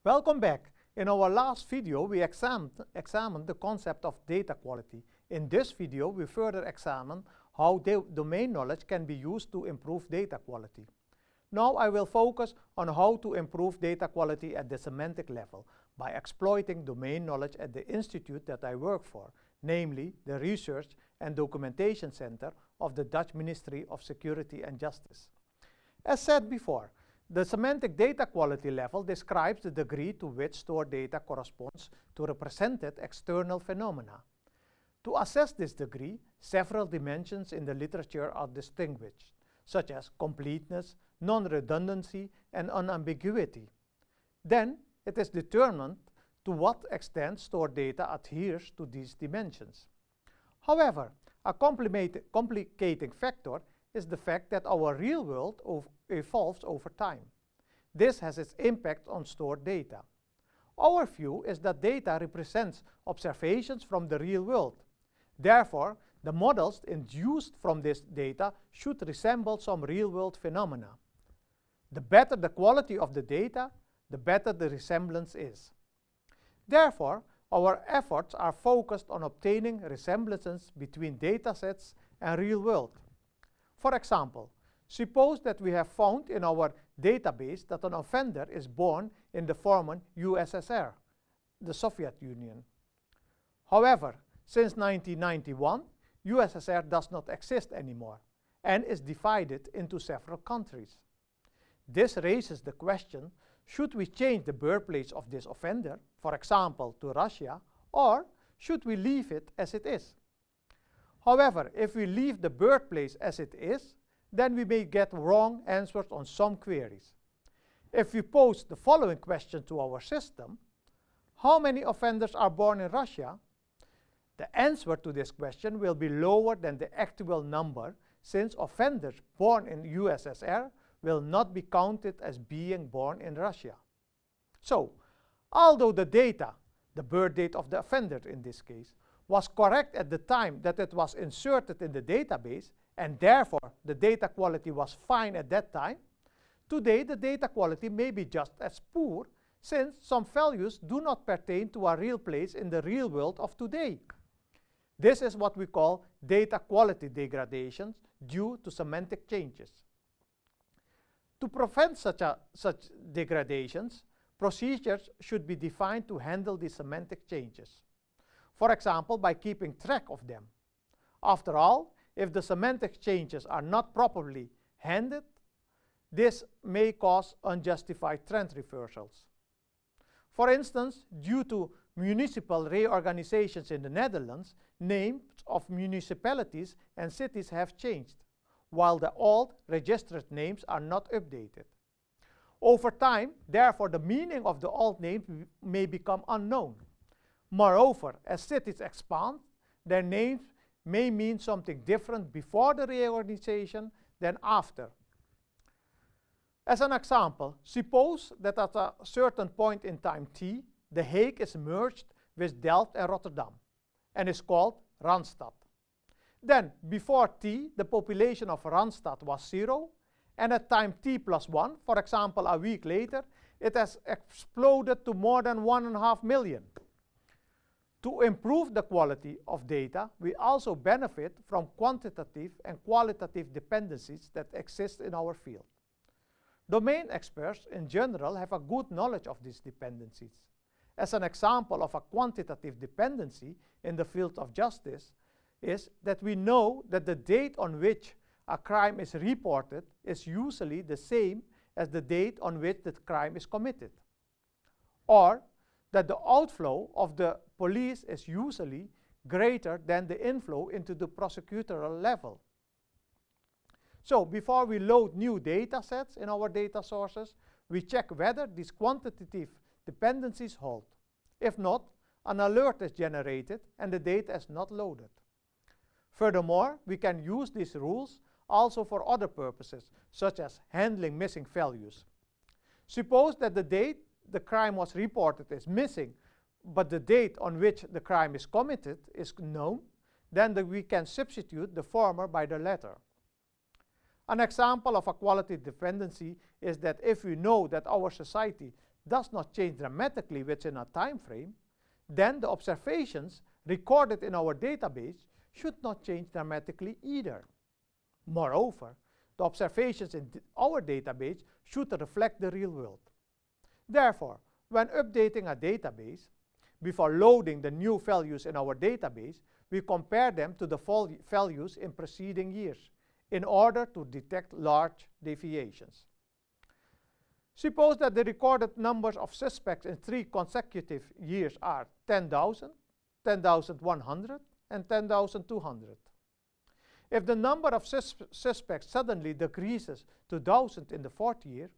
Welcome back. In our last video, we examined the concept of data quality. In this video, we further examine how domain knowledge can be used to improve data quality. Now I will focus on how to improve data quality at the semantic level by exploiting domain knowledge at the institute that I work for, namely the Research and Documentation Center of the Dutch Ministry of Security and Justice. As said before, the semantic data quality level describes the degree to which stored data corresponds to represented external phenomena. To assess this degree, several dimensions in the literature are distinguished, such as completeness, non-redundancy, and unambiguity. Then, it is determined to what extent stored data adheres to these dimensions. However, a complicating factor is the fact that our real world evolves over time. This has its impact on stored data. Our view is that data represents observations from the real world. Therefore, the models induced from this data should resemble some real-world phenomena. The better the quality of the data, the better the resemblance is. Therefore, our efforts are focused on obtaining resemblances between datasets and real world. For example, suppose that we have found in our database that an offender is born in the former USSR, the Soviet Union. However, since 1991, USSR does not exist anymore and is divided into several countries. This raises the question, should we change the birthplace of this offender, for example, to Russia, or should we leave it as it is? However, if we leave the birthplace as it is, then we may get wrong answers on some queries. If we pose the following question to our system, how many offenders are born in Russia? The answer to this question will be lower than the actual number, since offenders born in USSR will not be counted as being born in Russia. So, although the data, the birth date of the offender in this case, was correct at the time that it was inserted in the database, and therefore the data quality was fine at that time, today the data quality may be just as poor, since some values do not pertain to a real place in the real world of today. This is what we call data quality degradations due to semantic changes. To prevent such degradations, procedures should be defined to handle these semantic changes. For example, by keeping track of them. After all, if the semantic changes are not properly handled, this may cause unjustified trend reversals. For instance, due to municipal reorganizations in the Netherlands, names of municipalities and cities have changed, while the old registered names are not updated. Over time, therefore, the meaning of the old names may become unknown. Moreover, as cities expand, their names may mean something different before the reorganization than after. As an example, suppose that at a certain point in time t, The Hague is merged with Delft and Rotterdam and is called Randstad. Then, before t, the population of Randstad was 0, and at time t plus 1, for example a week later, it has exploded to more than 1.5 million. To improve the quality of data, we also benefit from quantitative and qualitative dependencies that exist in our field. Domain experts in general have a good knowledge of these dependencies. As an example of a quantitative dependency in the field of justice is that we know that the date on which a crime is reported is usually the same as the date on which the crime is committed. Or that the outflow of the police is usually greater than the inflow into the prosecutorial level. So before we load new data sets in our data sources, we check whether these quantitative dependencies hold. If not, an alert is generated and the data is not loaded. Furthermore, we can use these rules also for other purposes, such as handling missing values. Suppose that the date the crime was reported is missing, but the date on which the crime is committed is known, then we can substitute the former by the latter. An example of a quality dependency is that if we know that our society does not change dramatically within a time frame, then the observations recorded in our database should not change dramatically either. Moreover, the observations in our database should reflect the real world. Therefore, when updating a database, before loading the new values in our database, we compare them to the values in preceding years in order to detect large deviations. Suppose that the recorded numbers of suspects in 3 consecutive years are 10,000, 10,100, and 10,200. If the number of suspects suddenly decreases to 1,000 in the 4th year,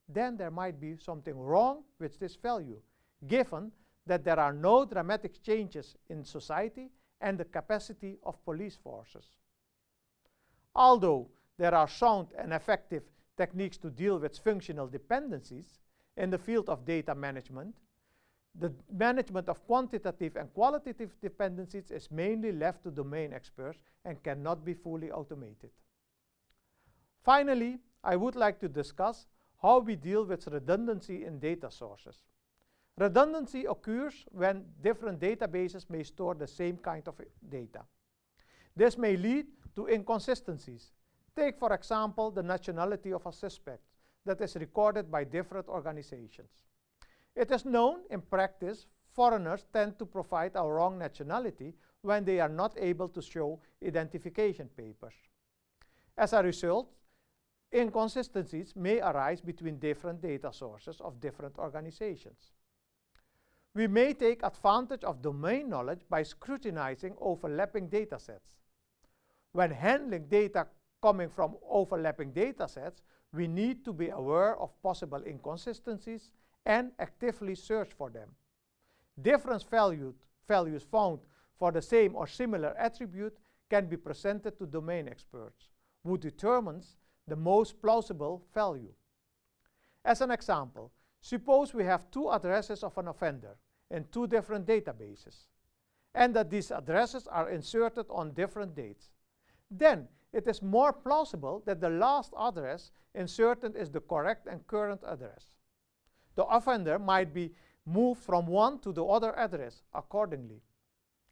then there might be something wrong with this value, given that there are no dramatic changes in society and the capacity of police forces. Although there are sound and effective techniques to deal with functional dependencies in the field of data management, the management of quantitative and qualitative dependencies is mainly left to domain experts and cannot be fully automated. Finally, I would like to discuss how we deal with redundancy in data sources. Redundancy occurs when different databases may store the same kind of data. This may lead to inconsistencies. Take, for example, the nationality of a suspect that is recorded by different organizations. It is known in practice foreigners tend to provide a wrong nationality when they are not able to show identification papers. As a result, inconsistencies may arise between different data sources of different organizations. We may take advantage of domain knowledge by scrutinizing overlapping data sets. When handling data coming from overlapping data sets, we need to be aware of possible inconsistencies and actively search for them. Different values found for the same or similar attribute can be presented to domain experts, who determines the most plausible value. As an example, suppose we have 2 addresses of an offender in 2 different databases, and that these addresses are inserted on different dates. Then it is more plausible that the last address inserted is the correct and current address. The offender might be moved from one to the other address accordingly.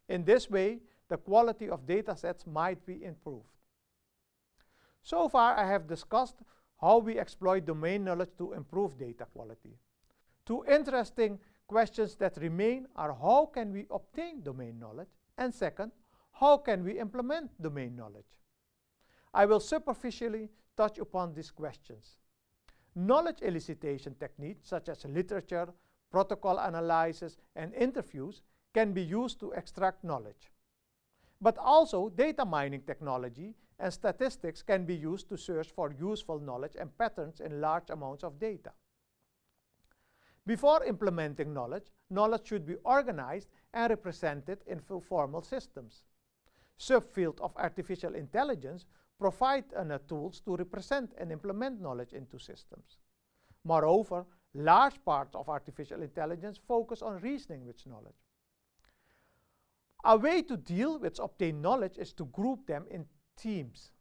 In this way, the quality of data sets might be improved. So far, I have discussed how we exploit domain knowledge to improve data quality. 2 interesting questions that remain are how can we obtain domain knowledge, and second, how can we implement domain knowledge? I will superficially touch upon these questions. Knowledge elicitation techniques such as literature, protocol analysis, and interviews can be used to extract knowledge. But also data mining technology and statistics can be used to search for useful knowledge and patterns in large amounts of data. Before implementing knowledge, knowledge should be organized and represented in formal systems. Subfields of artificial intelligence provide tools to represent and implement knowledge into systems. Moreover, large parts of artificial intelligence focus on reasoning with knowledge. A way to deal with obtained knowledge is to group them in teams.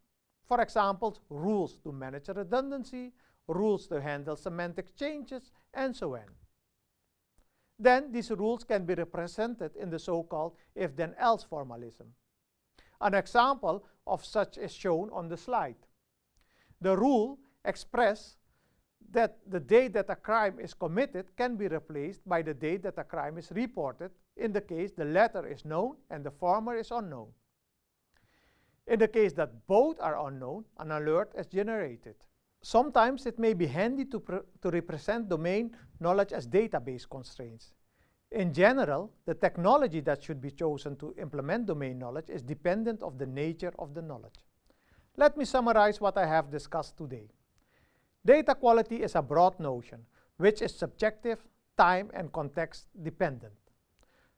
For example, rules to manage redundancy, rules to handle semantic changes, and so on. Then these rules can be represented in the so-called if-then-else formalism. An example of such is shown on the slide. The rule expresses that the date that a crime is committed can be replaced by the date that a crime is reported, in the case the latter is known and the former is unknown. In the case that both are unknown, an alert is generated. Sometimes it may be handy to represent domain knowledge as database constraints. In general, the technology that should be chosen to implement domain knowledge is dependent on the nature of the knowledge. Let me summarize what I have discussed today. Data quality is a broad notion, which is subjective, time, and context dependent.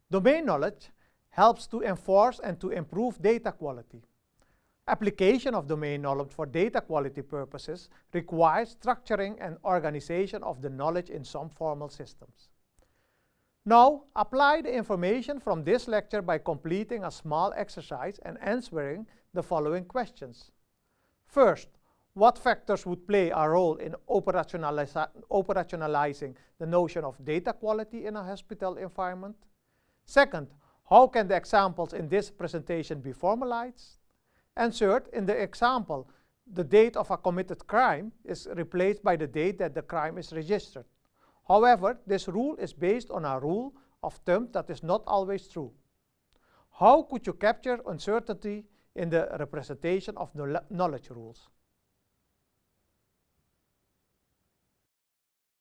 Domain knowledge helps to enforce and to improve data quality. Application of domain knowledge for data quality purposes requires structuring and organization of the knowledge in some formal systems. Now, apply the information from this lecture by completing a small exercise and answering the following questions. First, what factors would play a role in operationalizing the notion of data quality in a hospital environment? Second, how can the examples in this presentation be formalized? And third, in the example, the date of a committed crime is replaced by the date that the crime is registered. However, this rule is based on a rule of thumb that is not always true. How could you capture uncertainty in the representation of knowledge rules?